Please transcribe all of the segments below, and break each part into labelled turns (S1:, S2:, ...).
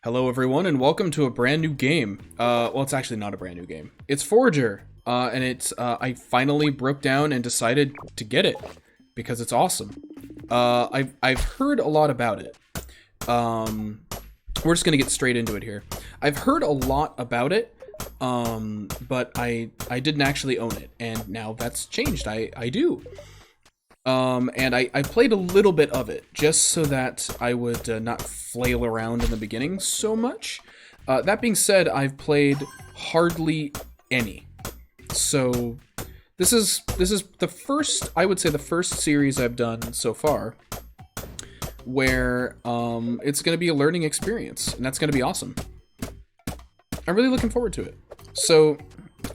S1: Hello everyone and welcome to a brand new game. Well, it's actually not a brand new game. It's Forager, and I finally broke down and decided to get it because it's awesome. I've heard a lot about it. We're just gonna get straight into it here. I've heard a lot about it, but I didn't actually own it, and now that's changed. I do. And I played a little bit of it, just so that I would not flail around in the beginning so much. That being said, I've played hardly any. So, this is the first, I would say the first series I've done so far, where it's going to be a learning experience, and that's going to be awesome. I'm really looking forward to it. So,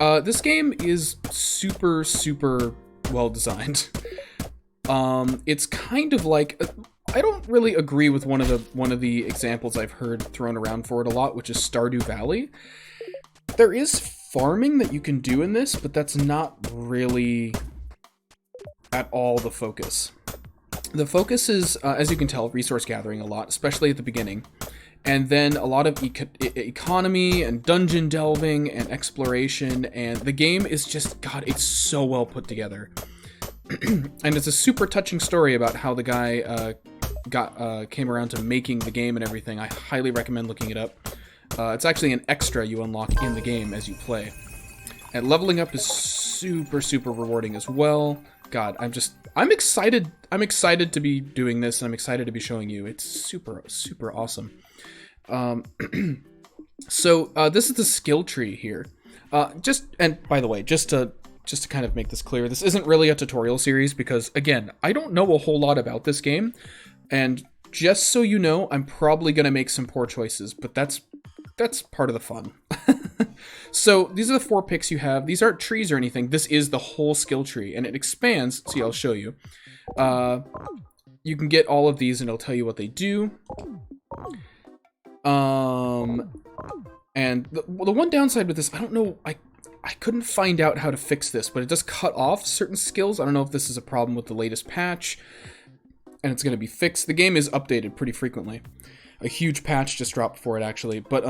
S1: this game is super well designed. It's kind of like, I don't really agree with one of the examples I've heard thrown around for it a lot, which is Stardew Valley. There is farming that you can do in this, but that's not really at all the focus. The focus is, as you can tell, resource gathering a lot, especially at the beginning. And then a lot of economy and dungeon delving and exploration, and the game is just, God, it's so well put together. And it's a super touching story about how the guy came around to making the game and everything. I highly recommend looking it up. It's actually an extra you unlock in the game as you play. And leveling up is super rewarding as well. God, I'm excited. I'm excited to be doing this, and I'm excited to be showing you. It's super awesome. So this is the skill tree here. And by the way, just to kind of make this clear, this isn't really a tutorial series because, again, I don't know a whole lot about this game, and just so you know, I'm probably going to make some poor choices, but that's part of the fun. So these are the 4 picks you have. These aren't trees or anything. This is the whole skill tree, and it expands. See, I'll show you. You can get all of these, and it'll tell you what they do. And the one downside with this, I don't know, I couldn't find out how to fix this, but it does cut off certain skills. I don't know if this is a problem with the latest patch, and it's going to be fixed. The game is updated pretty frequently. A huge patch just dropped for it, actually, but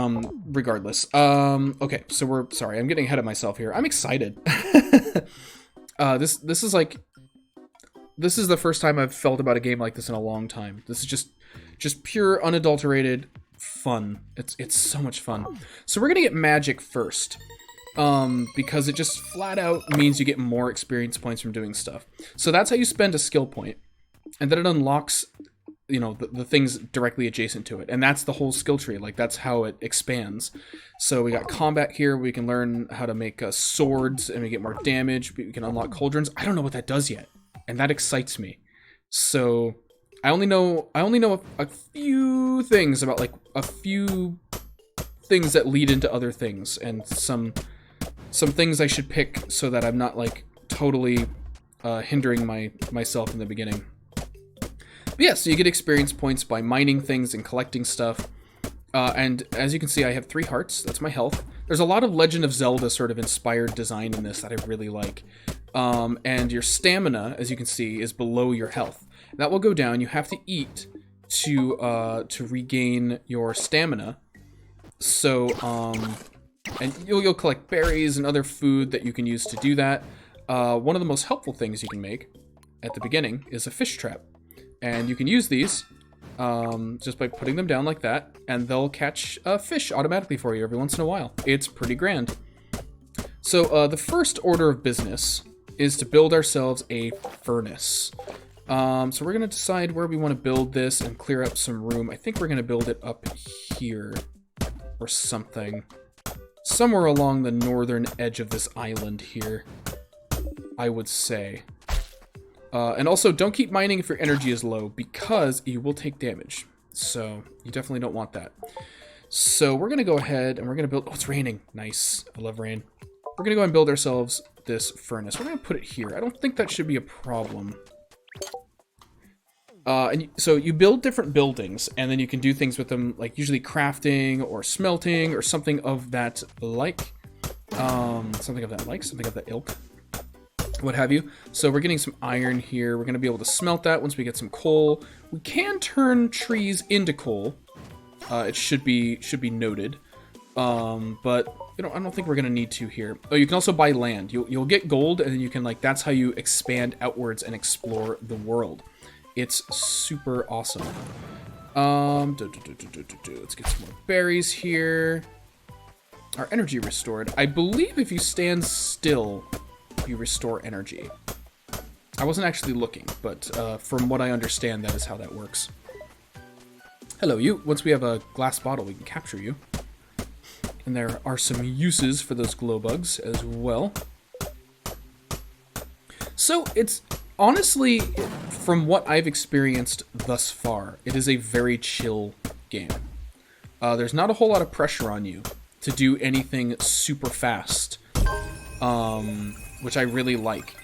S1: regardless. Okay, so sorry, I'm getting ahead of myself here. I'm excited. This is the first time I've felt about a game like this in a long time. This is just pure, unadulterated fun. It's so much fun. So we're going to get magic first. Because it just flat out means you get more experience points from doing stuff. So that's how you spend a skill point, and then it unlocks, you know, the things directly adjacent to it, and that's the whole skill tree. Like, that's how it expands. So we got combat here. We can learn how to make swords, and we get more damage. We can unlock cauldrons. I don't know what that does yet, and that excites me. So I only know a few things about, like, a few things that lead into other things, and some things I should pick so that I'm not, like, totally hindering myself in the beginning. But yeah, so you get experience points by mining things and collecting stuff. And as you can see, I have 3 hearts. That's my health. There's a lot of Legend of Zelda sort of inspired design in this that I really like. And your stamina, as you can see, is below your health. That will go down. You have to eat to regain your stamina. So, and you'll collect berries and other food that you can use to do that. One of the most helpful things you can make at the beginning is a fish trap. And you can use these just by putting them down like that, and they'll catch fish automatically for you every once in a while. It's pretty grand. So the first order of business is to build ourselves a furnace. So we're going to decide where we want to build this and clear up some room. I think we're going to build it up here or something. Somewhere along the northern edge of this island here, I would say. And also, don't keep mining if your energy is low, because you will take damage. So, you definitely don't want that. So, we're going to go ahead and we're going to build... Oh, it's raining. Nice. I love rain. We're going to go and build ourselves this furnace. We're going to put it here. I don't think that should be a problem. So you build different buildings, and then you can do things with them, like usually crafting or smelting or something of that like. Something of that ilk. What have you. So we're getting some iron here. We're going to be able to smelt that once we get some coal. We can turn trees into coal. It should be noted. But I don't think we're gonna need to here. Oh, you can also buy land. You'll get gold, and then you can that's how you expand outwards and explore the world. It's super awesome. Let's get some more berries here. Our energy restored. I believe if you stand still, you restore energy. I wasn't actually looking, but from what I understand, that is how that works. Hello, you. Once we have a glass bottle, we can capture you. And there are some uses for those glow bugs as well. So it's honestly, from what I've experienced thus far, it is a very chill game. There's not a whole lot of pressure on you to do anything super fast, which I really like.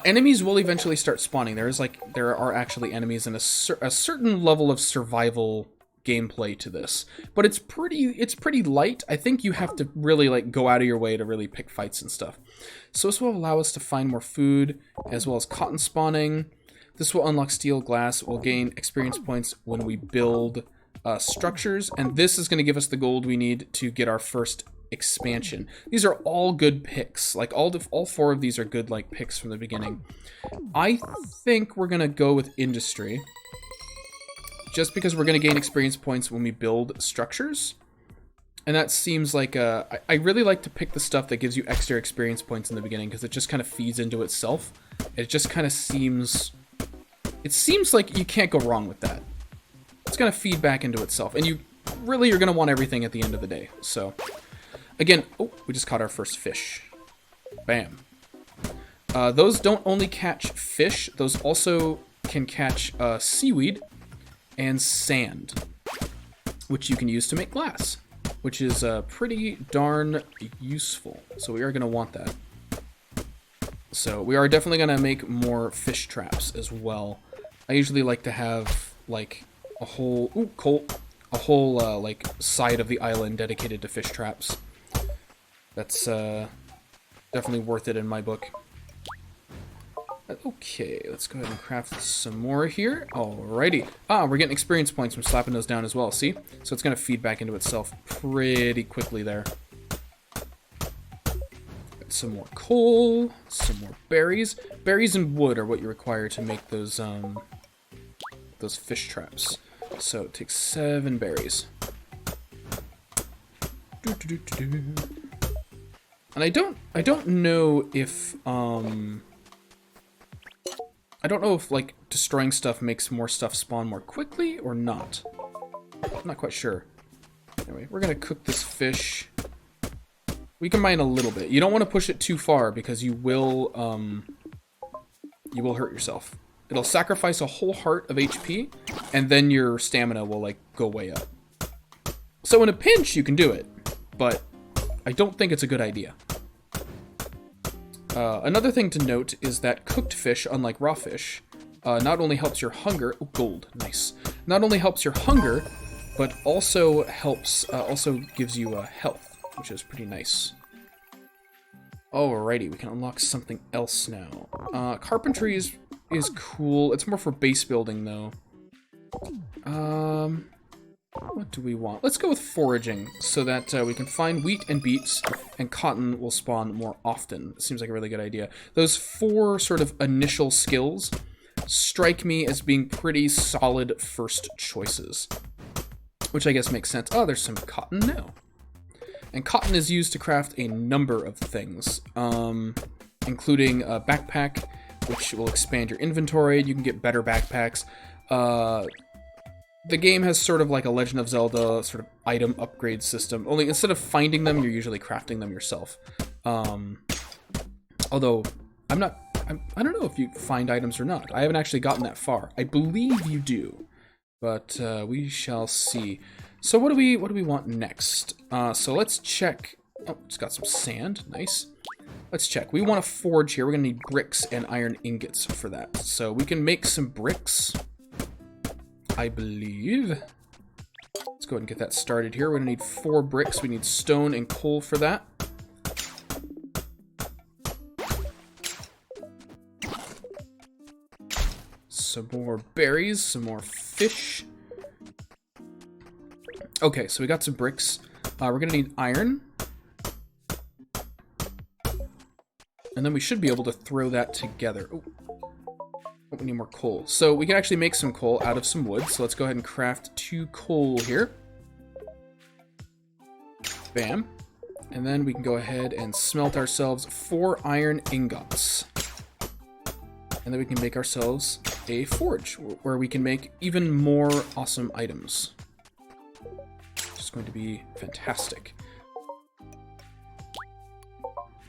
S1: Enemies will eventually start spawning. There are actually enemies and a certain level of survival gameplay to this, but it's pretty light. I think you have to really go out of your way to really pick fights and stuff. So this will allow us to find more food as well as cotton spawning. This will unlock steel, glass. We'll gain experience points when we build structures, and this is going to give us the gold we need to get our first expansion. These are all good picks. All four of these are good picks from the beginning. I think we're going to go with industry. Just because we're going to gain experience points when we build structures. And that seems like I really like to pick the stuff that gives you extra experience points in the beginning, because it just kind of feeds into itself. It just kind of seems... It seems like you can't go wrong with that. It's going to feed back into itself. And you're going to want everything at the end of the day. So, again... Oh, we just caught our first fish. Bam. Those don't only catch fish. Those also can catch seaweed and sand, which you can use to make glass, which is pretty darn useful. So we are going to want that. So we are definitely going to make more fish traps as well. I usually like to have a whole side of the island dedicated to fish traps. That's definitely worth it in my book. Okay, let's go ahead and craft some more here. Alrighty. We're getting experience points from slapping those down as well, see? So it's going to feed back into itself pretty quickly there. Got some more coal, some more berries. Berries and wood are what you require to make those fish traps. So it takes 7 berries. And I don't know if destroying stuff makes more stuff spawn more quickly or not. I'm not quite sure. Anyway, we're gonna cook this fish. We can mine a little bit. You don't want to push it too far because you will hurt yourself. It'll sacrifice a whole heart of HP, and then your stamina will go way up. So in a pinch, you can do it, but I don't think it's a good idea. Another thing to note is that cooked fish, unlike raw fish, not only helps your hunger... Oh, gold. Nice. Not only helps your hunger, but also gives you health, which is pretty nice. Alrighty, we can unlock something else now. Carpentry is cool. It's more for base building, though. What do we want? Let's go with foraging, so that we can find wheat and beets, and cotton will spawn more often. It seems like a really good idea. Those 4 sort of initial skills strike me as being pretty solid first choices, which I guess makes sense. Oh, there's some cotton now. And cotton is used to craft a number of things, including a backpack, which will expand your inventory. You can get better backpacks. The game has sort of like a Legend of Zelda sort of item upgrade system. Only instead of finding them, you're usually crafting them yourself. Although, I don't know if you find items or not. I haven't actually gotten that far. I believe you do, but we shall see. So what do we want next? So let's check. Oh, it's got some sand. Nice. Let's check. We want to forge here. We're gonna need bricks and iron ingots for that. So we can make some bricks, I believe. Let's go ahead and get that started here. We're gonna need 4 bricks. We need stone and coal for that. Some more berries, some more fish. Okay, so we got some bricks. We're gonna need iron. And then we should be able to throw that together. Oh, we need more coal. So we can actually make some coal out of some wood. So let's go ahead and craft 2 coal here. Bam. And then we can go ahead and smelt ourselves 4 iron ingots. And then we can make ourselves a forge, where we can make even more awesome items. It's going to be fantastic.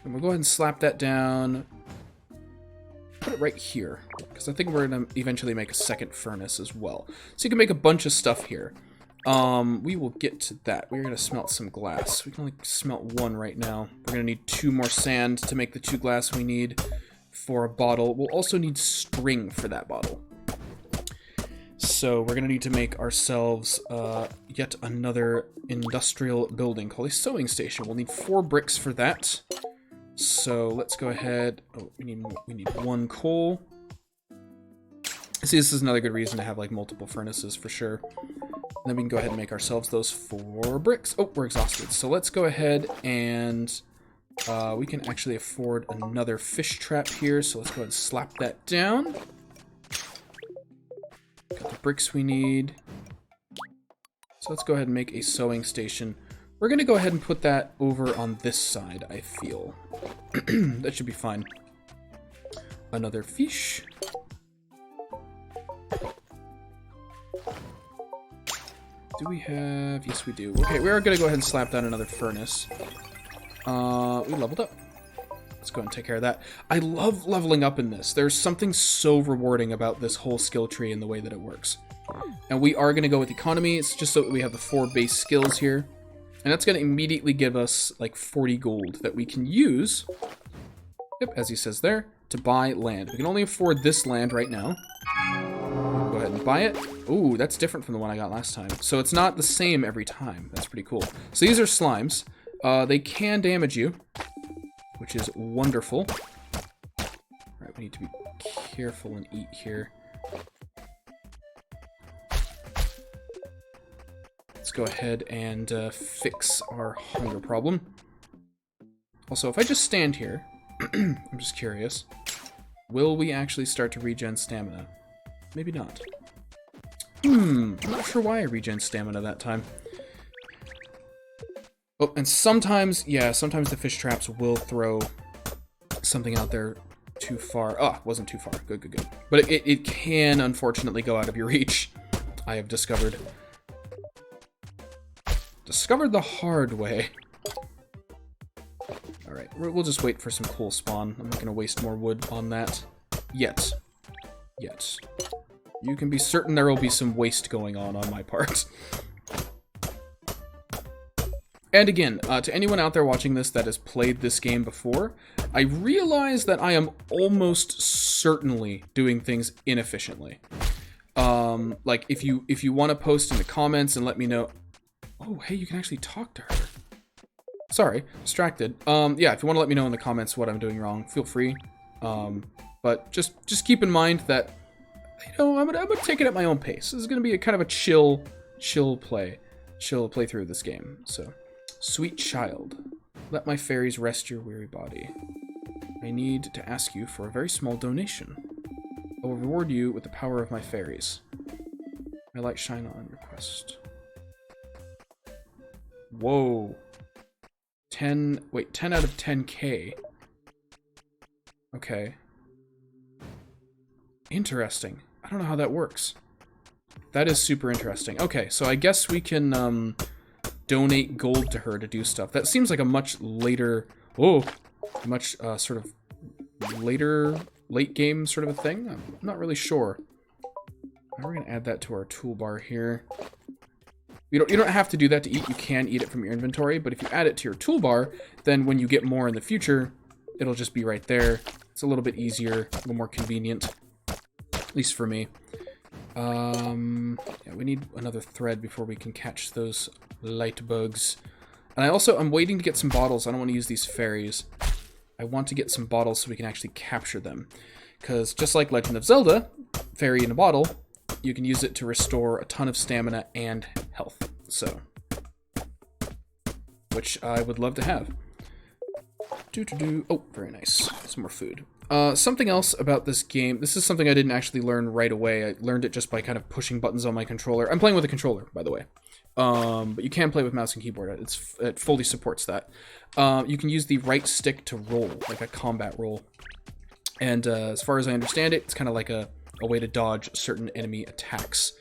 S1: And we'll go ahead and slap that down. Put it right here, because I think we're going to eventually make a second furnace as well. So you can make a bunch of stuff here. We will get to that. We're going to smelt some glass. We can only smelt 1 right now. We're going to need 2 more sand to make the 2 glass we need for a bottle. We'll also need string for that bottle. So we're going to need to make ourselves yet another industrial building called a sewing station. We'll need 4 bricks for that. So let's go ahead. Oh, we need 1 coal. See, this is another good reason to have like multiple furnaces for sure. And then we can go ahead and make ourselves those 4 bricks. Oh, we're exhausted. So let's go ahead and we can actually afford another fish trap here. So let's go ahead and slap that down. Got the bricks we need. So let's go ahead and make a sewing station. We're going to go ahead and put that over on this side, I feel. That should be fine. Another fish. Do we have... Yes, we do. Okay, we are going to go ahead and slap down another furnace. We leveled up. Let's go ahead and take care of that. I love leveling up in this. There's something so rewarding about this whole skill tree and the way that it works. And we are going to go with economy. It's just so that we have the 4 base skills here. And that's going to immediately give us like 40 gold that we can use, yep, as he says there, to buy land. We can only afford this land right now. Go ahead and buy it. Ooh, that's different from the one I got last time. So it's not the same every time. That's pretty cool. So these are slimes. They can damage you, which is wonderful. All right, we need to be careful and eat here. Let's go ahead and fix our hunger problem. Also, if I just stand here, I'm just curious, will we actually start to regen stamina? Maybe not. I'm not sure why I regen stamina that time. Oh, and sometimes, yeah, sometimes the fish traps will throw something out there too far. Oh, wasn't too far. Good, good, good. But it can, unfortunately, go out of your reach, I have discovered. Discovered the hard way. Alright, we'll just wait for some coal spawn. I'm not going to waste more wood on that. Yet. Yet. You can be certain there will be some waste going on my part. And again, to anyone out there watching this that has played this game before, I realize that I am almost certainly doing things inefficiently. Like, if you want to post in the comments and let me know... Oh, hey, you can actually talk to her. Sorry, distracted. Yeah, if you want to let me know in the comments what I'm doing wrong, feel free. But just keep in mind that, you know, I'm gonna take it at my own pace. This is gonna be a kind of a chill playthrough of this game. So, sweet child, let my fairies rest your weary body. I need to ask you for a very small donation. I will reward you with the power of my fairies. My light shine on your quest. Whoa. 10 out of 10k. Okay. Interesting. I don't know how that works. That is super interesting. Okay, so I guess we can donate gold to her to do stuff. That seems like a much later... Oh! Much sort of later, late game sort of a thing? I'm not really sure. Now we're going to add that to our toolbar here. You don't have to do that to eat. You can eat it from your inventory, but if you add it to your toolbar, then when you get more in the future, it'll just be right there. It's a little bit easier, a little more convenient, at least for me. Yeah, we need another thread before we can catch those light bugs. And I'm waiting to get some bottles. I don't want to use these fairies. I want to get some bottles so we can actually capture them. Because just like Legend of Zelda, fairy in a bottle, you can use it to restore a ton of stamina and health. So which I would love to have. Oh, very nice. Some more food. Something else about this game, this is something I didn't actually learn right away. I learned it just by kind of pushing buttons on my controller. I'm playing with a controller, by the way. But you can play with mouse and keyboard. It fully supports that. You can use the right stick to roll, like a combat roll. And as far as I understand it, it's kind of like a way to dodge certain enemy attacks.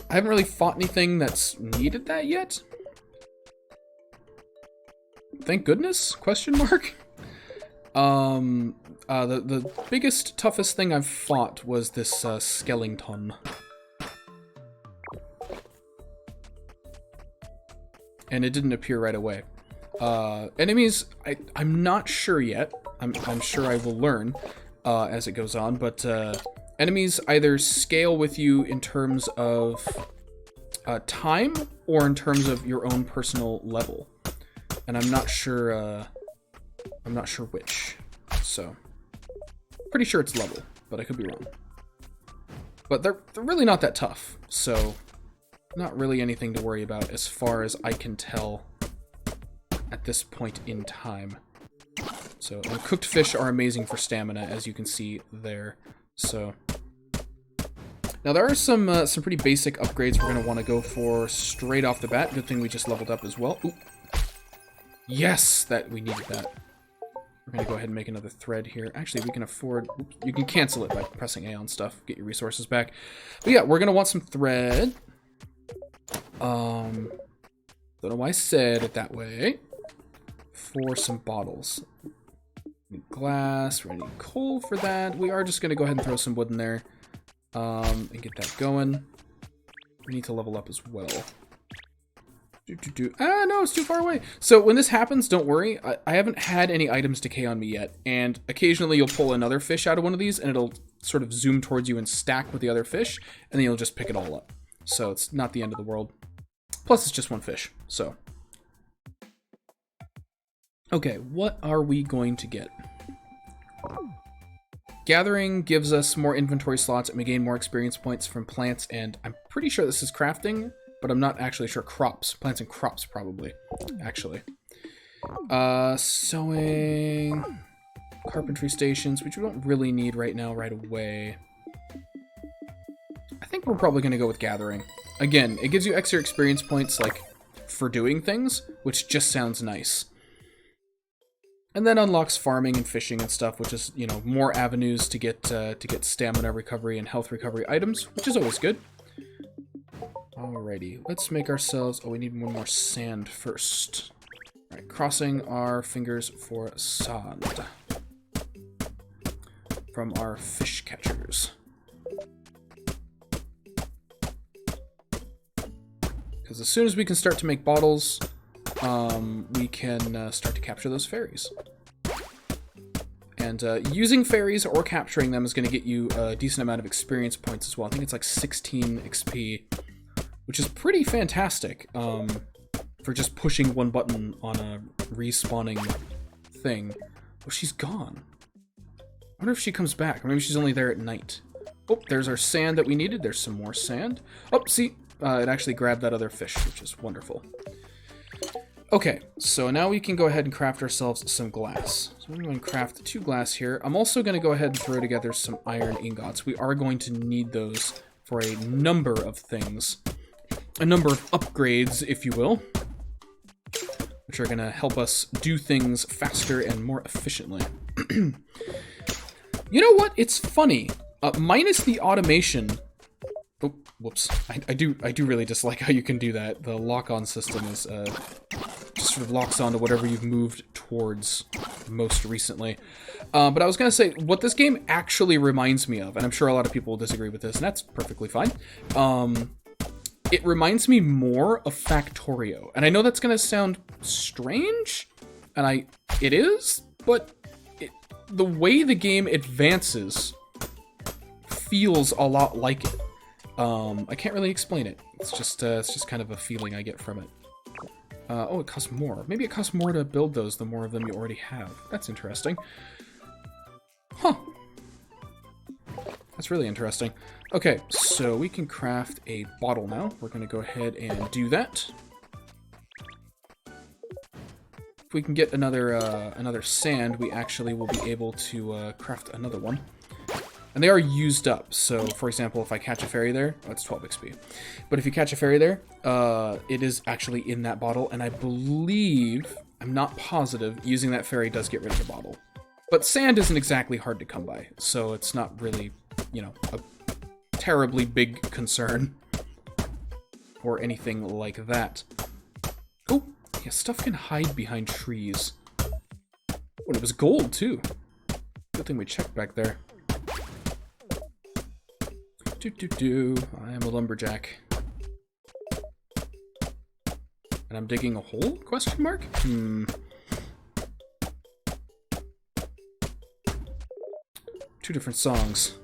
S1: I haven't really fought anything that's needed that yet. Thank goodness? Question mark? The biggest, toughest thing I've fought was this skeleton. And it didn't appear right away. Enemies, I'm not sure yet. I'm sure I will learn as it goes on, but enemies either scale with you in terms of time or in terms of your own personal level. And I'm not sure which. So, pretty sure it's level, but I could be wrong. But they're really not that tough, so not really anything to worry about as far as I can tell at this point in time. So, and cooked fish are amazing for stamina, as you can see there. So, now there are some pretty basic upgrades we're going to want to go for straight off the bat. Good thing we just leveled up as well. Ooh. Yes, we needed that. We're going to go ahead and make another thread here. Actually, we can afford... You can cancel it by pressing A on stuff. Get your resources back. But yeah, we're going to want some thread. Don't know why I said it that way. For some bottles. We need glass. We're going to need coal for that. We are just going to go ahead and throw some wood in there. And get that going. We need to level up as well. Ah, no, it's too far away. So when this happens, don't worry. I haven't had any items decay on me yet. And occasionally you'll pull another fish out of one of these, and it'll sort of zoom towards you and stack with the other fish, and then you'll just pick it all up. So it's not the end of the world. Plus, it's just one fish, so. Okay, what are we going to get? Gathering gives us more inventory slots, and we gain more experience points from plants, and I'm pretty sure this is crafting, but I'm not actually sure. Crops. Plants and crops, probably, actually. Sewing. Carpentry stations, which we don't really need right now, right away. I think we're probably going to go with gathering. Again, it gives you extra experience points, like, for doing things, which just sounds nice. And then unlocks farming and fishing and stuff, which is, you know, more avenues to get stamina recovery and health recovery items, which is always good. Alrighty, let's make ourselves... Oh, we need one more sand first. Alright, crossing our fingers for sand. From our fish catchers. Because as soon as we can start to make bottles, we can start to capture those fairies. And using fairies or capturing them is going to get you a decent amount of experience points as well. I think it's like 16 XP, which is pretty fantastic for just pushing one button on a respawning thing. Oh, she's gone. I wonder if she comes back, or maybe she's only there at night. Oh, there's our sand that we needed. There's some more sand. Oh, see, it actually grabbed that other fish, which is wonderful. Okay, so now we can go ahead and craft ourselves some glass. So I'm going to craft 2 glass here. I'm also going to go ahead and throw together some iron ingots. We are going to need those for a number of things. A number of upgrades, if you will, which are going to help us do things faster and more efficiently. You know what? It's funny. Minus the automation... Oh, whoops. I do really dislike how you can do that. The lock-on system is... just sort of locks onto whatever you've moved towards most recently. But I was going to say, what this game actually reminds me of, and I'm sure a lot of people will disagree with this, and that's perfectly fine. It reminds me more of Factorio. And I know that's going to sound strange, and it is, but the way the game advances feels a lot like it. I can't really explain it. It's just kind of a feeling I get from it. Oh, it costs more. Maybe it costs more to build those the more of them you already have. That's interesting. Huh. That's really interesting. Okay, so we can craft a bottle now. We're going to go ahead and do that. if we can get another sand, we actually will be able to craft another one. And they are used up, so for example, if I catch a fairy there, oh, it's 12 XP. But if you catch a fairy there, it is actually in that bottle, and I believe, I'm not positive, using that fairy does get rid of the bottle. But sand isn't exactly hard to come by, so it's not really, you know, a terribly big concern. Or anything like that. Oh, yeah, stuff can hide behind trees. Oh, and it was gold, too. Good thing we checked back there. I am a lumberjack. And I'm digging a hole? Question mark? Two different songs.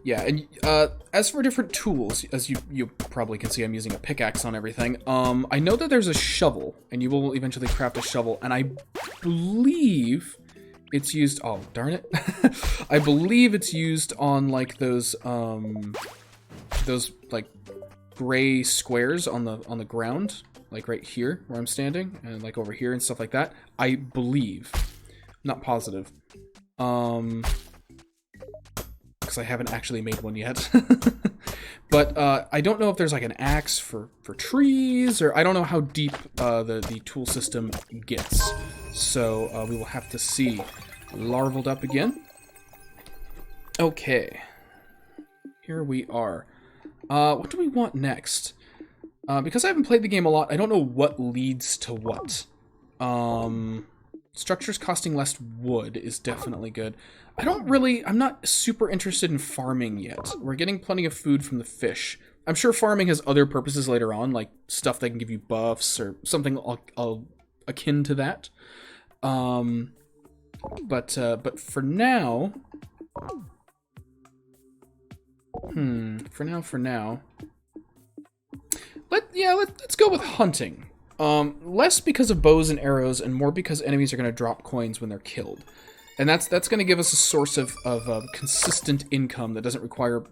S1: Yeah, and as for different tools, as you probably can see, I'm using a pickaxe on everything. I know that there's a shovel, and you will eventually craft a shovel, and I believe it's used... Oh, darn it. I believe it's used on, like, those like, gray squares on the ground, like right here where I'm standing, and like over here and stuff like that. I believe. Not positive. Because I haven't actually made one yet. But I don't know if there's like an axe for trees, or I don't know how deep the tool system gets. So we will have to see. Larvaled up again. Okay. Here we are. What do we want next? Because I haven't played the game a lot, I don't know what leads to what. Structures costing less wood is definitely good. I'm not super interested in farming yet. We're getting plenty of food from the fish. I'm sure farming has other purposes later on, like stuff that can give you buffs or something akin to that. But for now... For now... Let's go with hunting. Less because of bows and arrows, and more because enemies are going to drop coins when they're killed. And that's going to give us a source of consistent income that doesn't require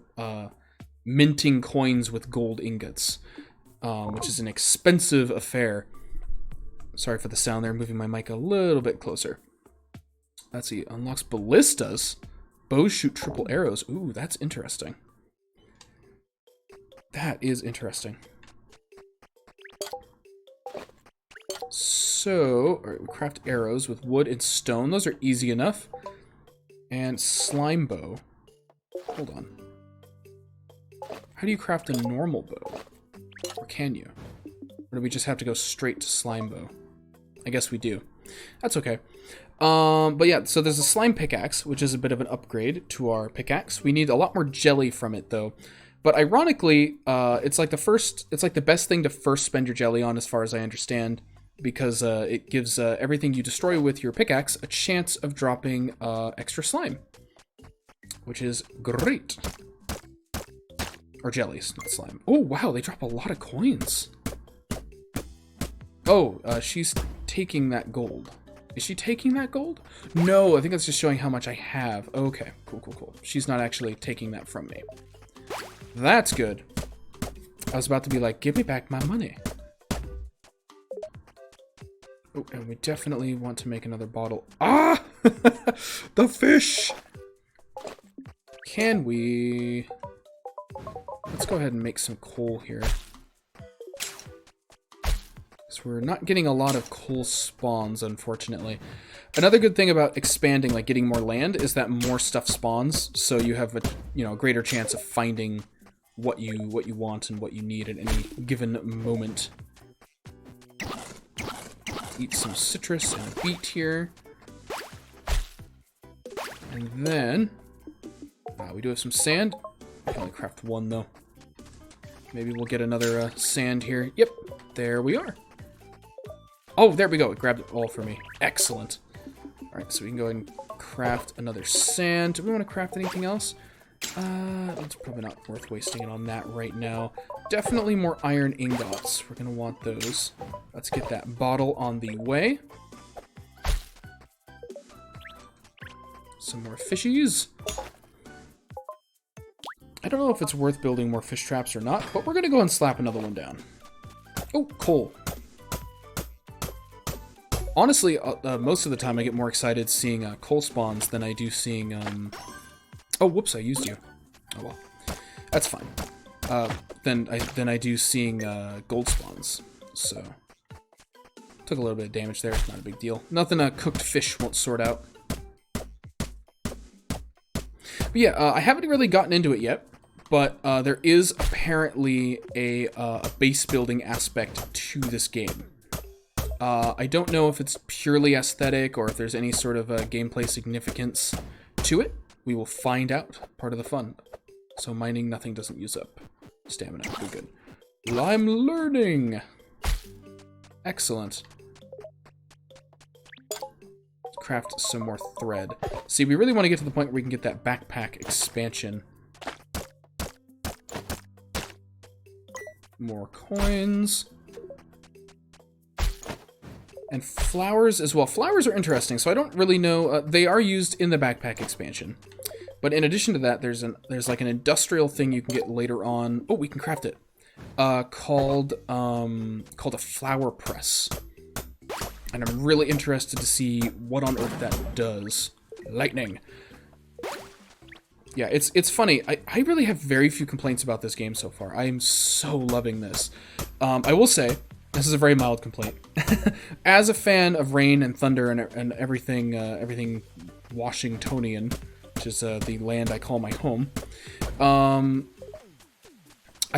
S1: minting coins with gold ingots, which is an expensive affair. Sorry for the sound there, moving my mic a little bit closer. Let's see, unlocks ballistas. Bows shoot triple arrows. Ooh, that's interesting. That is interesting. So, alright, we craft arrows with wood and stone. Those are easy enough. And slime bow. Hold on. How do you craft a normal bow? Or can you? Or do we just have to go straight to slime bow? I guess we do. That's okay. But yeah, so there's a slime pickaxe, which is a bit of an upgrade to our pickaxe. We need a lot more jelly from it, though. But ironically, it's like the best thing to first spend your jelly on, as far as I understand, because it gives everything you destroy with your pickaxe a chance of dropping extra slime, which is great. Or jellies, not slime. Oh, wow, they drop a lot of coins. Oh, she's taking that gold. Is she taking that gold? No, I think that's just showing how much I have. Okay, cool. She's not actually taking that from me. That's good. I was about to be like, give me back my money. Oh, and we definitely want to make another bottle. Ah! The fish! Can we... Let's go ahead and make some coal here. So we're not getting a lot of coal spawns, unfortunately. Another good thing about expanding, like getting more land, is that more stuff spawns, so you have a greater chance of finding what you want and what you need at any given moment. Eat some citrus and beet here. And then we do have some sand. I can only craft one though. Maybe we'll get another sand here. Yep, there we are. Oh, there we go. It grabbed it all for me. Excellent. All right, so we can go ahead and craft another sand. Do we want to craft anything else? It's probably not worth wasting it on that right now. Definitely more iron ingots. We're going to want those. Let's get that bottle on the way. Some more fishies. I don't know if it's worth building more fish traps or not, but we're going to go and slap another one down. Oh, coal. Honestly, most of the time I get more excited seeing coal spawns than I do seeing... Oh, whoops, I used you. Oh well. That's fine. Than I do seeing gold spawns. So, took a little bit of damage there. Not a big deal. Nothing cooked fish won't sort out. But yeah, I haven't really gotten into it yet. But there is apparently a base building aspect to this game. I don't know if it's purely aesthetic or if there's any sort of gameplay significance to it. We will find out. Part of the fun. So mining, nothing doesn't use up stamina. We're good. Well, I'm learning. Excellent. Craft some more thread. See, we really want to get to the point where we can get that backpack expansion. More coins. And flowers as well. Flowers are interesting, so I don't really know. They are used in the backpack expansion. But in addition to that, there's like an industrial thing you can get later on. Oh, we can craft it. Called a flower press. And I'm really interested to see what on earth that does. Lightning. Yeah, it's funny. I really have very few complaints about this game so far. I am so loving this. I will say, this is a very mild complaint. As a fan of rain and thunder and everything, everything Washingtonian, which is the land I call my home, I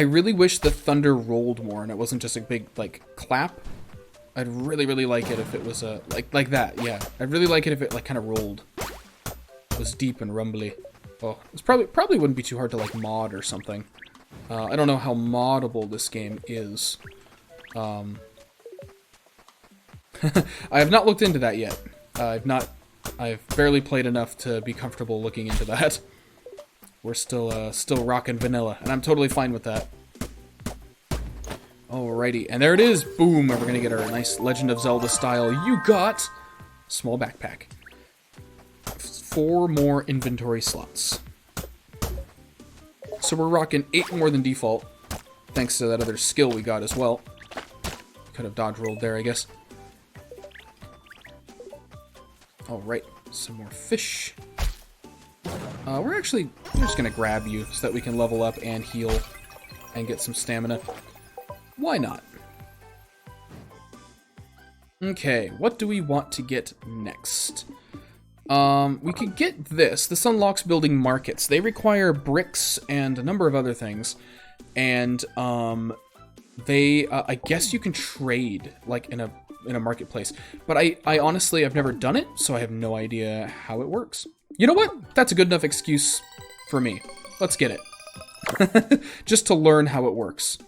S1: really wish the thunder rolled more and it wasn't just a big like clap. I'd really like it if it was like that. Yeah, I'd really like it if it like kind of rolled. It was deep and rumbly. Oh, it's probably wouldn't be too hard to like mod or something. I don't know how moddable this game is. I have not looked into that yet. I've barely played enough to be comfortable looking into that. We're still rocking vanilla, and I'm totally fine with that. Alrighty, and there it is. Boom, and we're gonna get our nice Legend of Zelda style. You got small backpack. 4 more inventory slots. So we're rocking 8 more than default, thanks to that other skill we got as well. Could have dodge rolled there, I guess. Alright, some more fish. We're just gonna grab you so that we can level up and heal and get some stamina. Why not? Okay, what do we want to get next? We could get this. This unlocks building markets. They require bricks and a number of other things. And, I guess you can trade, like, in a marketplace. But I honestly, I've never done it, so I have no idea how it works. You know what? That's a good enough excuse for me. Let's get it. Just to learn how it works.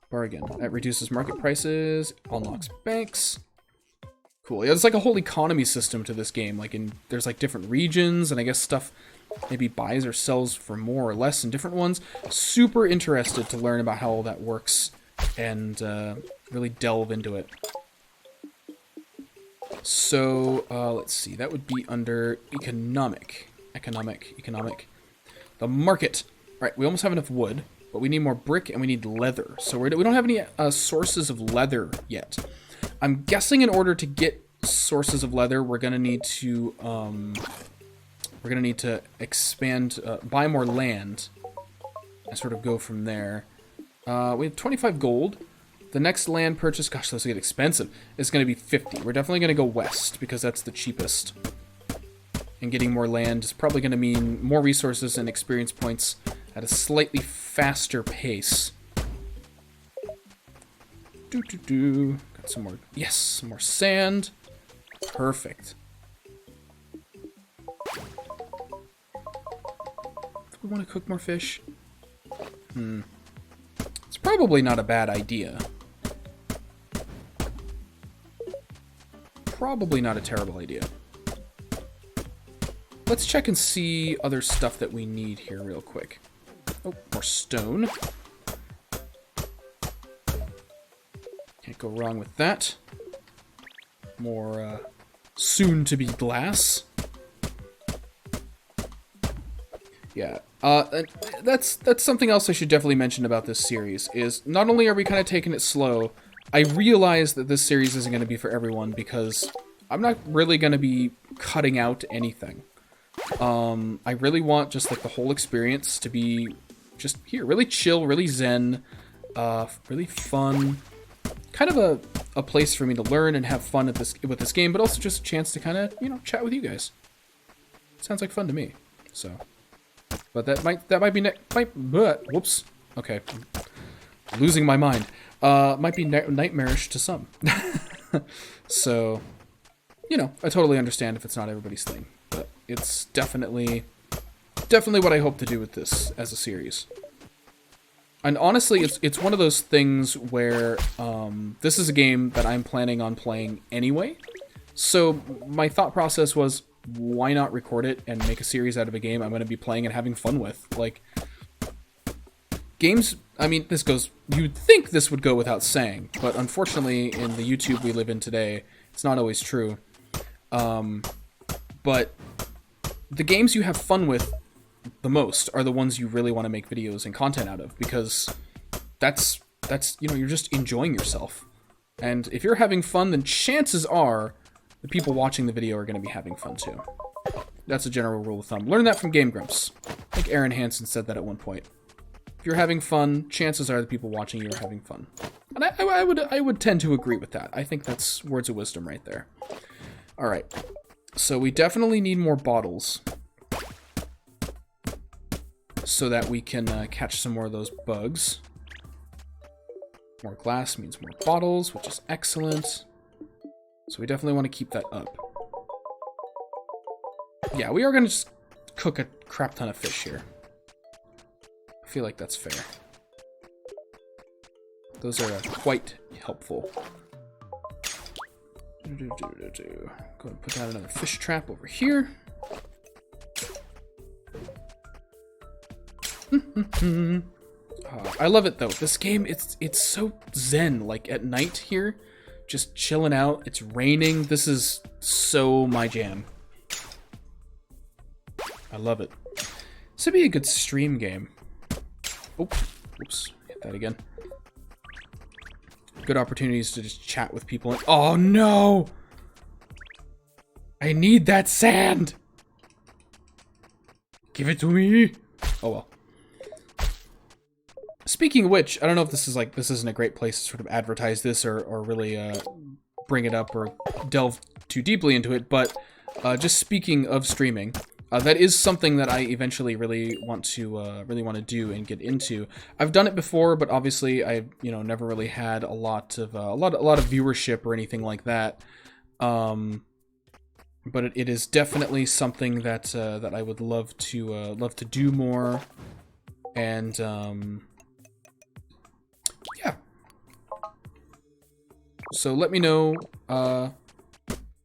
S1: Bargain. That reduces market prices, unlocks banks. Cool. Yeah, there's like a whole economy system to this game. Like there's like different regions, and I guess stuff maybe buys or sells for more or less in different ones. Super interested to learn about how all that works and really delve into it. So let's see. That would be under economic. The market. All right. We almost have enough wood, but we need more brick and we need leather. So we don't have any sources of leather yet. I'm guessing in order to get sources of leather, we're gonna need to expand, buy more land, and sort of go from there. We have 25 gold. The next land purchase, gosh, this will get expensive. It's gonna be 50. We're definitely gonna go west because that's the cheapest. And getting more land is probably gonna mean more resources and experience points at a slightly faster pace. Got some more, yes, some more sand. Perfect. Do we want to cook more fish? It's probably not a bad idea. Probably not a terrible idea. Let's check and see other stuff that we need here real quick. Oh, more stone. Can't go wrong with that. More soon-to-be glass. Yeah, that's something else I should definitely mention about this series, is not only are we kind of taking it slow, I realize that this series isn't going to be for everyone because I'm not really going to be cutting out anything. I really want just like the whole experience to be just here, really chill, really zen, really fun. Kind of a place for me to learn and have fun with this game, but also just a chance to kind of, you know, chat with you guys. Sounds like fun to me. So, but that might be whoops. Okay, I'm losing my mind. Might be nightmarish to some. So, you know, I totally understand if it's not everybody's thing, but it's definitely what I hope to do with this as a series. And honestly, it's one of those things where this is a game that I'm planning on playing anyway. So my thought process was, why not record it and make a series out of a game I'm going to be playing and having fun with? Like, games, I mean, you'd think this would go without saying, but unfortunately, in the YouTube we live in today, it's not always true. But the games you have fun with the most are the ones you really want to make videos and content out of, because that's you know, you're just enjoying yourself. And if you're having fun, then chances are the people watching the video are going to be having fun too. That's a general rule of thumb. Learn that from Game Grumps. I think Aaron Hansen said that at one point. If you're having fun, chances are the people watching you are having fun. And I would tend to agree with that. I think that's words of wisdom right there. All right. So we definitely need more bottles so that we can catch some more of those bugs. More glass means more bottles, which is excellent. So we definitely want to keep that up. Yeah, we are going to just cook a crap ton of fish here. I feel like that's fair. Those are quite helpful. Go ahead and put down another fish trap over here. I love it though. This game, it's so zen. Like at night here, just chilling out. It's raining. This is so my jam. I love it. This would be a good stream game. Oops, hit that again. Good opportunities to just chat with people. And, oh no! I need that sand! Give it to me! Oh well. Speaking of which, I don't know if this isn't a great place to sort of advertise this or really bring it up or delve too deeply into it, but just speaking of streaming, that is something that I eventually really want to do and get into. I've done it before, but obviously I never really had a lot of viewership or anything like that. But it is definitely something that I would love to do more, and yeah. So let me know.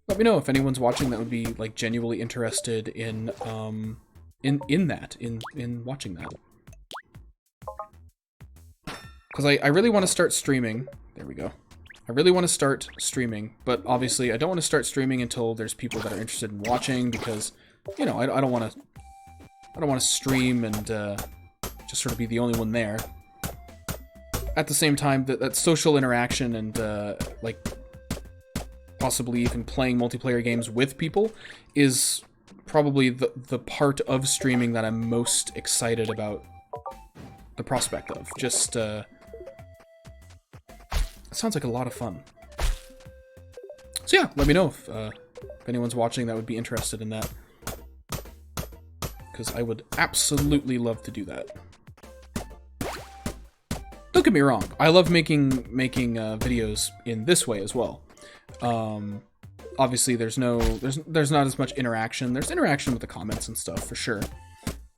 S1: Let me know if anyone's watching that would be like genuinely interested in watching that. Because I really want to start streaming. There we go. I really want to start streaming, but obviously I don't want to start streaming until there's people that are interested in watching, because I don't want to stream and just sort of be the only one there. At the same time, that social interaction and like possibly even playing multiplayer games with people is probably the part of streaming that I'm most excited about the prospect of. Just it sounds like a lot of fun. So yeah, let me know if anyone's watching that would be interested in that, because I would absolutely love to do that. Don't get me wrong, I love making videos in this way as well. Obviously there's not as much interaction. There's interaction with the comments and stuff for sure.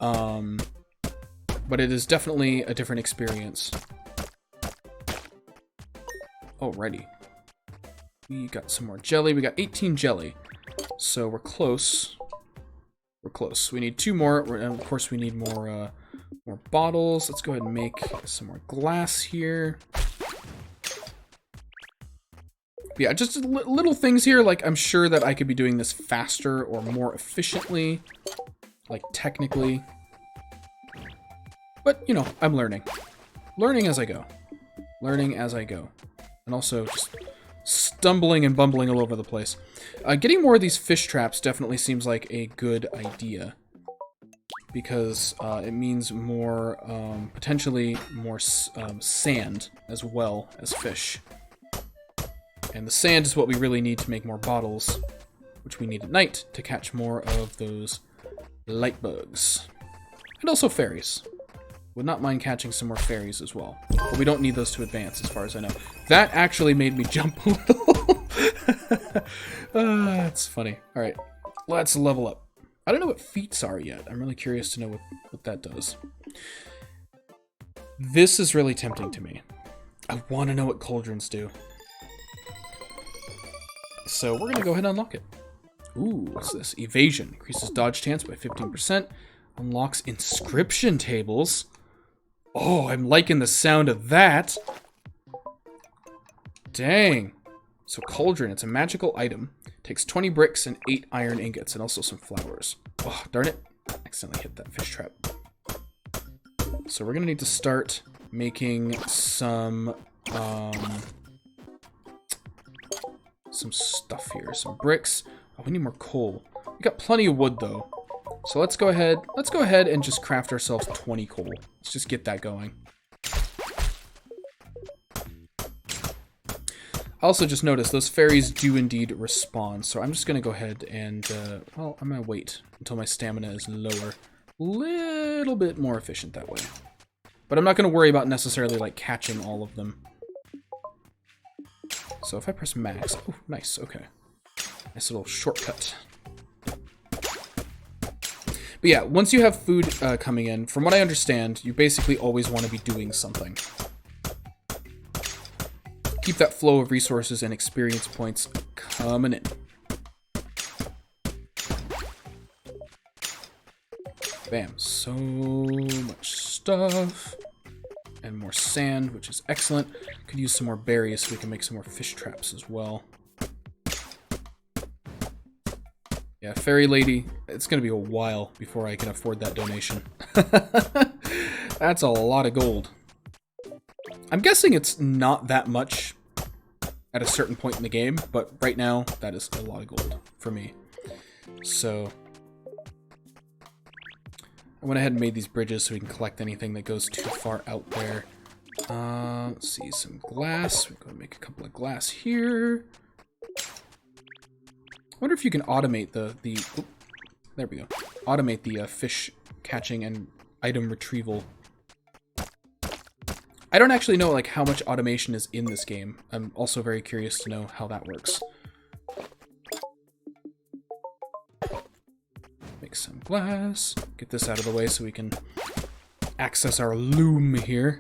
S1: But it is definitely a different experience. Alrighty. We got some more jelly. We got 18 jelly. So we're close. We're close. We need 2 more, and of course we need more bottles. Let's go ahead and make some more glass here. Yeah, just little things here, like I'm sure that I could be doing this faster or more efficiently, like technically. But, I'm learning. Learning as I go. Learning as I go. And also just stumbling and bumbling all over the place. Getting more of these fish traps definitely seems like a good idea. Because it means more, potentially more sand as well as fish. And the sand is what we really need to make more bottles, which we need at night to catch more of those light bugs. And also fairies. Would not mind catching some more fairies as well. But we don't need those to advance, as far as I know. That actually made me jump a little. That's funny. Alright, let's level up. I don't know what feats are yet. I'm really curious to know what that does. This is really tempting to me. I want to know what cauldrons do. So we're going to go ahead and unlock it. Ooh, what's this? Evasion. Increases dodge chance by 15%. Unlocks inscription tables. Oh, I'm liking the sound of that. Dang. So cauldron, it's a magical item. Takes 20 bricks and 8 iron ingots, and also some flowers. Oh, darn it. Accidentally hit that fish trap. So we're going to need to start making some stuff here. Some bricks. Oh, we need more coal. We got plenty of wood, though. So let's go ahead and just craft ourselves 20 coal. Let's just get that going. I also just noticed those fairies do indeed respawn, so I'm just going to go ahead and, well, I'm going to wait until my stamina is lower. A little bit more efficient that way. But I'm not going to worry about necessarily, like, catching all of them. So if I press max... Oh, nice, okay. Nice little shortcut. But yeah, once you have food coming in, from what I understand, you basically always want to be doing something. Keep that flow of resources and experience points coming in. Bam. So much stuff. And more sand, which is excellent. Could use some more berries so we can make some more fish traps as well. Yeah, Fairy Lady, it's going to be a while before I can afford that donation. That's a lot of gold. I'm guessing it's not that much at a certain point in the game, but right now, that is a lot of gold for me. So, I went ahead and made these bridges so we can collect anything that goes too far out there. Let's see, some glass. We're going to make a couple of glass here. I wonder if you can automate the there we go. Automate the fish catching and item retrieval. I don't actually know like how much automation is in this game. I'm also very curious to know how that works. Make some glass. Get this out of the way so we can access our loom here.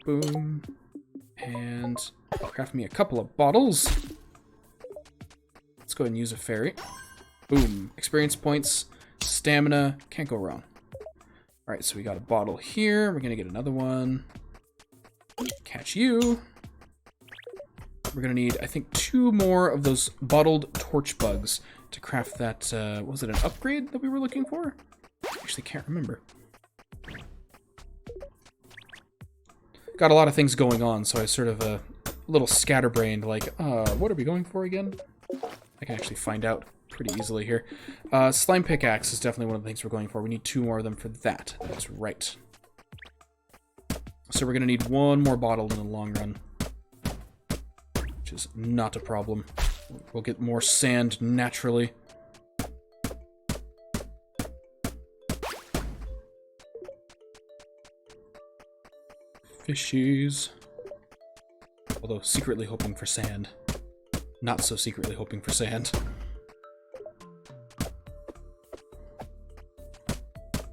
S1: Boom. And craft me a couple of bottles. Let's go ahead and use a fairy. Boom. Experience points, stamina. Can't go wrong. Alright, so we got a bottle here. We're going to get another one. Catch you. We're going to need, I think, 2 more of those bottled torch bugs to craft that, was it an upgrade that we were looking for? I actually can't remember. Got a lot of things going on, so I sort of a little scatterbrained, like, what are we going for again? I can actually find out pretty easily here. Slime pickaxe is definitely one of the things we're going for. We need 2 more of them for that. That's right. So we're going to need 1 more bottle in the long run, which is not a problem. We'll get more sand naturally. Fishies. Although secretly hoping for sand. Not so secretly hoping for sand.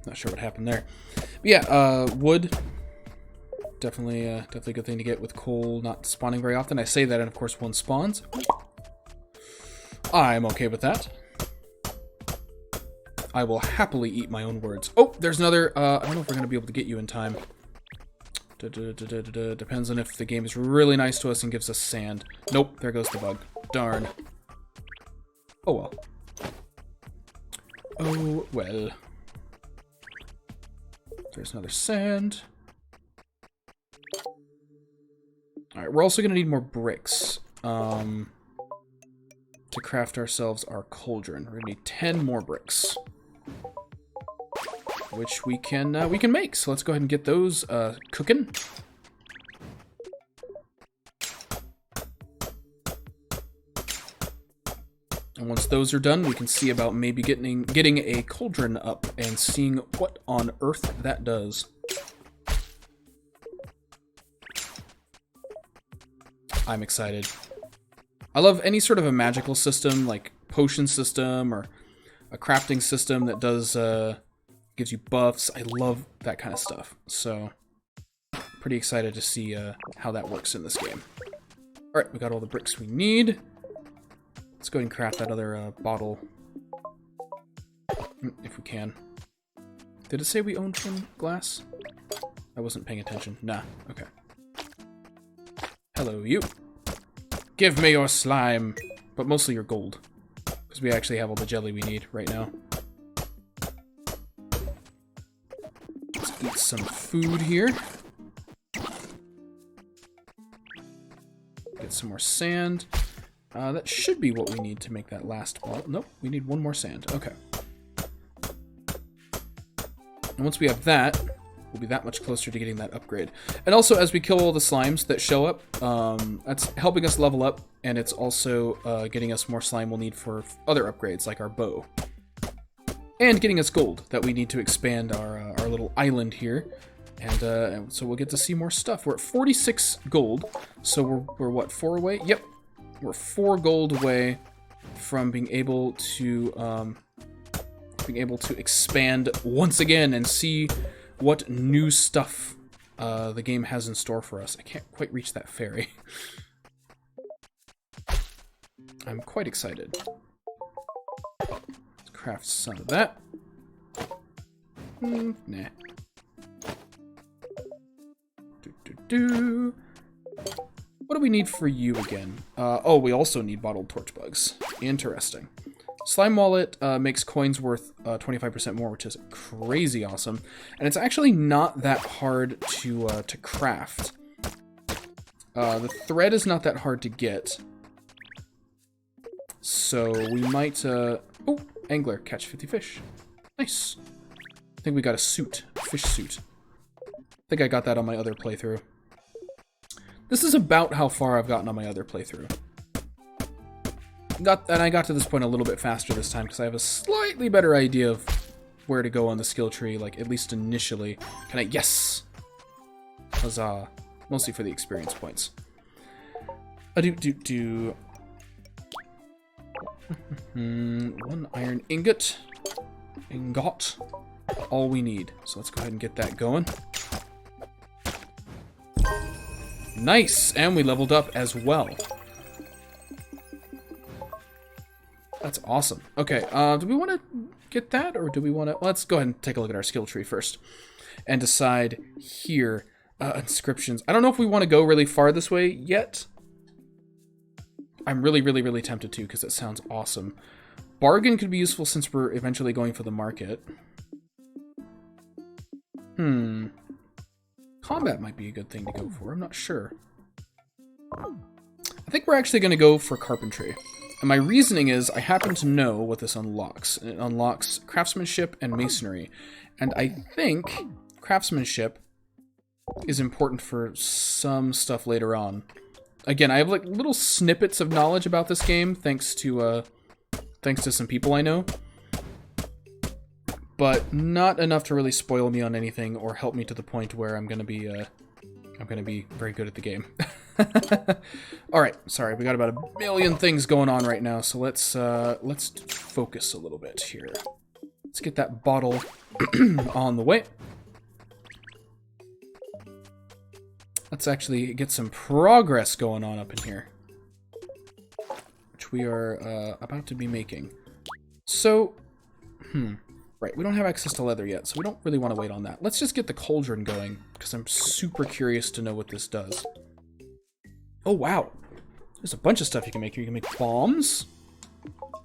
S1: Not sure what happened there. But yeah, wood. Definitely a good thing to get with coal not spawning very often. I say that and of course one spawns. I'm okay with that. I will happily eat my own words. Oh, there's another, I don't know if we're going to be able to get you in time. Depends on if the game is really nice to us and gives us sand. Nope, there goes the bug. Darn. Oh well. Oh well. There's another sand. Alright, we're also going to need more bricks to craft ourselves our cauldron. We're going to need 10 more bricks, which we can make. So let's go ahead and get those cooking. And once those are done, we can see about maybe getting a cauldron up and seeing what on earth that does. I'm excited. I love any sort of a magical system, like potion system or a crafting system that does gives you buffs. I love that kind of stuff. So, pretty excited to see how that works in this game. All right, we got all the bricks we need. Let's go ahead and craft that other bottle, if we can. Did it say we owned some glass? I wasn't paying attention. Nah, okay. Hello, you. Give me your slime, but mostly your gold, because we actually have all the jelly we need right now. Let's eat some food here. Get some more sand. That should be what we need to make that last ball. Nope, we need one more sand. Okay. And once we have that, we'll be that much closer to getting that upgrade. And also, as we kill all the slimes that show up, that's helping us level up, and it's also getting us more slime we'll need for other upgrades, like our bow. And getting us gold that we need to expand our little island here. And so we'll get to see more stuff. We're at 46 gold, so we're what, 4 away? Yep. We're 4 gold away from being able to expand once again and see what new stuff the game has in store for us. I can't quite reach that fairy. I'm quite excited. Let's craft some of that. Nah. What do we need for you again? Oh, we also need bottled torch bugs. Interesting. Slime Wallet makes coins worth 25% more, which is crazy awesome. And it's actually not that hard to craft. The thread is not that hard to get. So we might... oh, angler, catch 50 fish. Nice. I think we got a suit, fish suit. I think I got that on my other playthrough. This is about how far I've gotten on my other playthrough. And I got to this point a little bit faster this time because I have a slightly better idea of where to go on the skill tree, like at least initially. Can I? Yes! Huzzah. Mostly for the experience points. One iron ingot. All we need. So let's go ahead and get that going. Nice! And we leveled up as well. That's awesome. Okay, do we want to get that, or do we want to... Let's go ahead and take a look at our skill tree first. And decide here. Inscriptions. I don't know if we want to go really far this way yet. I'm really tempted to, because it sounds awesome. Bargain could be useful since we're eventually going for the market. Combat might be a good thing to go for. I'm not sure. I think we're actually going to go for carpentry. And my reasoning is I happen to know what this unlocks. It unlocks craftsmanship and masonry. And I think craftsmanship is important for some stuff later on. Again, I have like little snippets of knowledge about this game thanks to some people I know. But not enough to really spoil me on anything or help me to the point where I'm gonna be very good at the game. All right, sorry, we got about a million things going on right now, so let's focus a little bit here. Let's get that bottle on the way. Let's actually get some progress going on up in here, which we are about to be making. So, right, we don't have access to leather yet, so we don't really want to wait on that. Let's just get the cauldron going, because I'm super curious to know what this does. Oh, wow. There's a bunch of stuff you can make here. You can make bombs,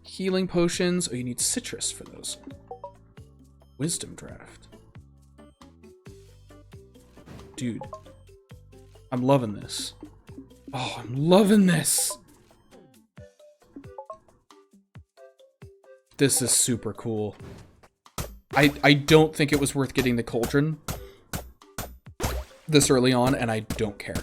S1: healing potions. Oh, you need citrus for those. Wisdom draft. Dude, I'm loving this. Oh, I'm loving this. This is super cool. I don't think it was worth getting the cauldron this early on, and I don't care.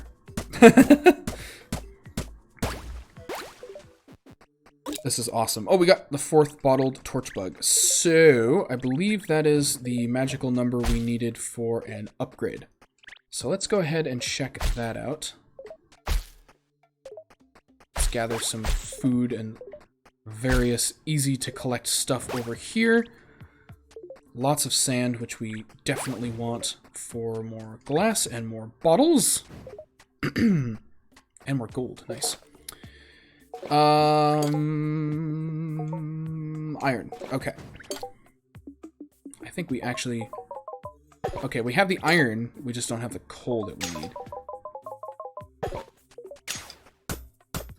S1: This is awesome. Oh, we got the 4th bottled torch bug. So, I believe that is the magical number we needed for an upgrade. So let's go ahead and check that out. Let's gather some food and various easy to collect stuff over here. Lots of sand, which we definitely want for more glass and more bottles. And more gold. Nice. Iron. Okay. I think we actually... Okay, we have the iron, we just don't have the coal that we need.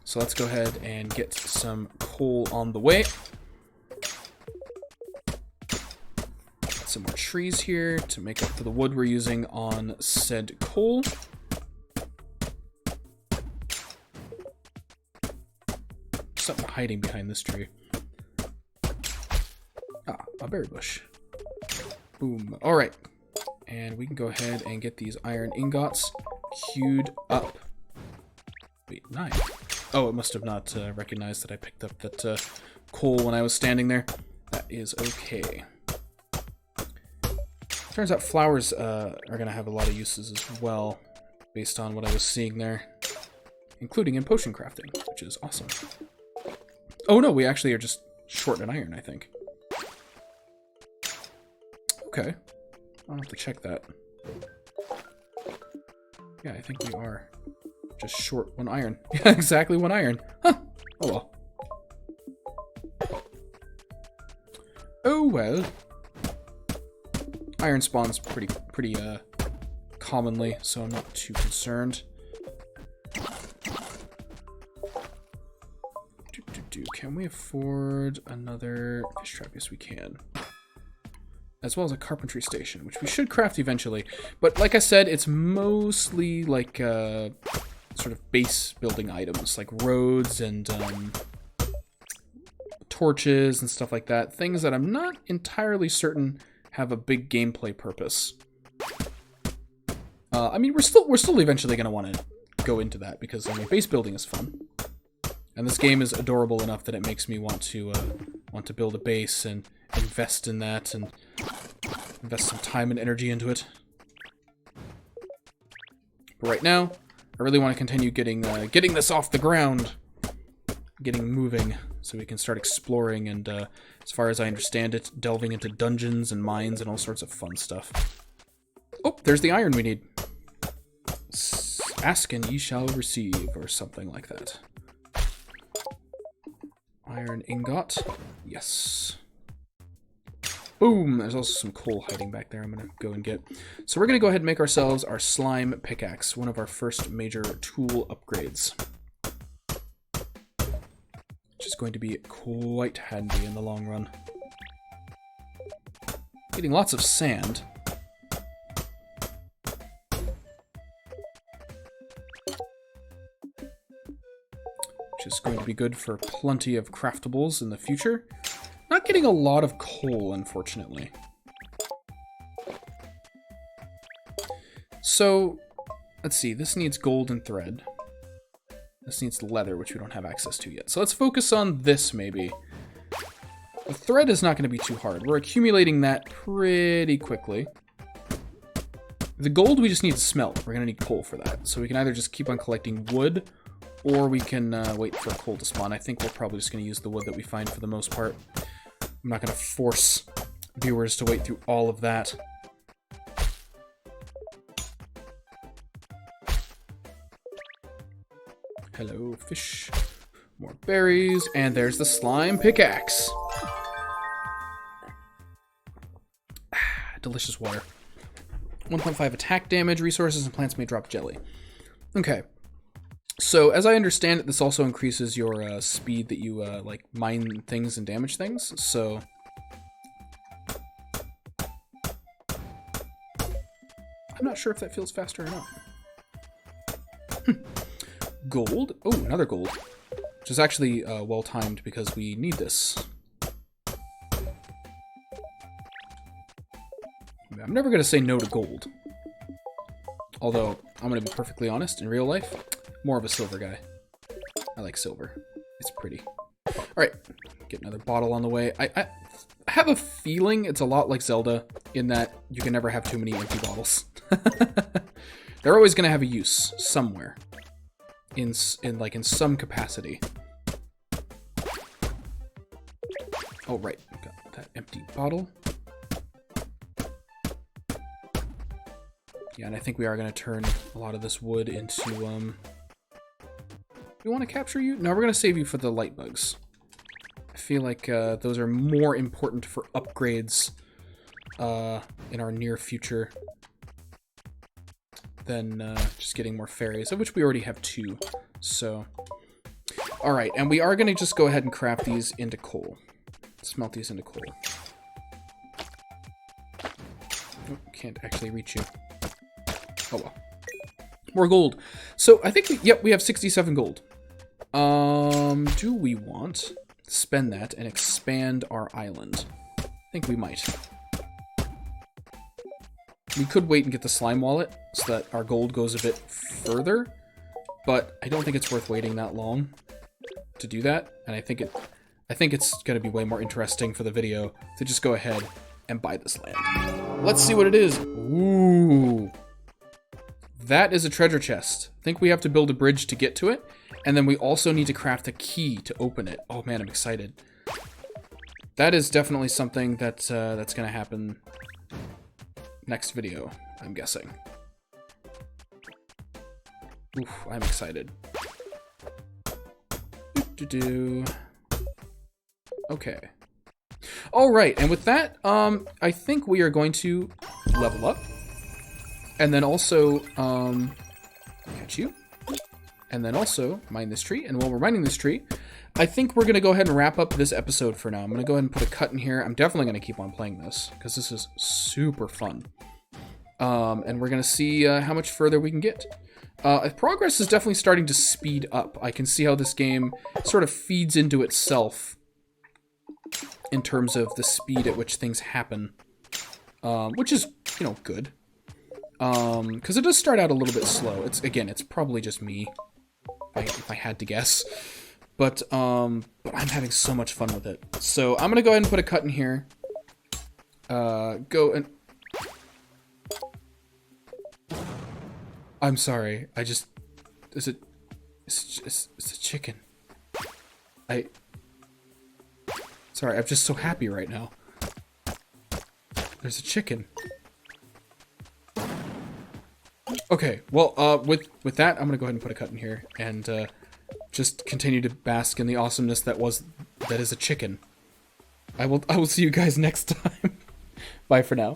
S1: So let's go ahead and get some coal on the way. Some more trees here to make up for the wood we're using on said coal. Something hiding behind this tree. Ah, a berry bush. Boom. Alright. And we can go ahead and get these iron ingots queued up. Wait, 9. Oh, it must have not recognized that I picked up that coal when I was standing there. That is okay. Turns out flowers are going to have a lot of uses as well, based on what I was seeing there. Including in potion crafting, which is awesome. Oh no, we actually are just short an iron, I think. Okay. I'll have to check that. Yeah, I think we are just short 1 iron. Yeah, exactly 1 iron. Huh. Oh well. Oh well. Iron spawns pretty commonly, so I'm not too concerned. Can we afford another fish trap? Yes, we can. As well as a carpentry station, which we should craft eventually. But like I said, it's mostly like sort of base building items, like roads and torches and stuff like that. Things that I'm not entirely certain have a big gameplay purpose. I mean, we're still eventually going to want to go into that because I mean, base building is fun. And this game is adorable enough that it makes me want to build a base and invest in that and invest some time and energy into it. But right now, I really want to continue getting this off the ground, getting moving, so we can start exploring and, as far as I understand it, delving into dungeons and mines and all sorts of fun stuff. Oh, there's the iron we need. Ask and ye shall receive, or something like that. Iron ingot. Yes. Boom! There's also some coal hiding back there I'm going to go and get. So we're going to go ahead and make ourselves our slime pickaxe, one of our first major tool upgrades. Which is going to be quite handy in the long run. Getting lots of sand. Which is going to be good for plenty of craftables in the future. Not getting a lot of coal, unfortunately. So, let's see. This needs gold and thread. This needs leather, which we don't have access to yet. So let's focus on this, maybe. The thread is not going to be too hard. We're accumulating that pretty quickly. The gold we just need to smelt. We're going to need coal for that. So we can either just keep on collecting wood, or we can wait for coal to spawn. I think we're probably just going to use the wood that we find for the most part. I'm not going to force viewers to wait through all of that. Hello, fish. More berries. And there's the slime pickaxe. Delicious water. 1.5 attack damage, resources, and plants may drop jelly. Okay. So, as I understand it, this also increases your speed that you, like, mine things and damage things, so... I'm not sure if that feels faster or not. gold. Oh, another gold. Which is actually well-timed because we need this. I'm never going to say no to gold. Although, I'm going to be perfectly honest, in real life, more of a silver guy. I like silver. It's pretty. Alright, get another bottle on the way. I have a feeling it's a lot like Zelda in that you can never have too many empty bottles. They're always going to have a use somewhere. In some capacity. Oh, right. Got that empty bottle. Yeah, and I think we are going to turn a lot of this wood into, We want to capture you? No, we're going to save you for the light bugs. I feel like those are more important for upgrades in our near future than just getting more fairies, of which we already have 2. So, alright, and we are going to just go ahead and craft these into coal. Smelt these into coal. Oh, can't actually reach you. Oh well. More gold. So, I think, we have 67 gold. Do we want to spend that and expand our island? I think we might. We could wait and get the slime wallet so that our gold goes a bit further, but I don't think it's worth waiting that long to do that. And I think it's going to be way more interesting for the video to just go ahead and buy this land. Let's see what it is. Ooh. That is a treasure chest. I think we have to build a bridge to get to it, and then we also need to craft a key to open it. Oh man, I'm excited. That is definitely something that's going to happen next video, I'm guessing. Oof, I'm excited. Okay. Alright, and with that, I think we are going to level up. And then also, catch you. And then also, mine this tree. And while we're mining this tree, I think we're going to go ahead and wrap up this episode for now. I'm going to go ahead and put a cut in here. I'm definitely going to keep on playing this, because this is super fun. And we're going to see how much further we can get. Progress is definitely starting to speed up. I can see how this game sort of feeds into itself in terms of the speed at which things happen. Which is, you know, good. Because it does start out a little bit slow. It's probably just me, if I had to guess. But I'm having so much fun with it. So I'm gonna go ahead and put a cut in here. Go and... I'm sorry. It's a chicken. Sorry, I'm just so happy right now. There's a chicken. Okay, well, with that, I'm gonna go ahead and put a cut in here and just continue to bask in the awesomeness that is a chicken. I will see you guys next time. Bye for now.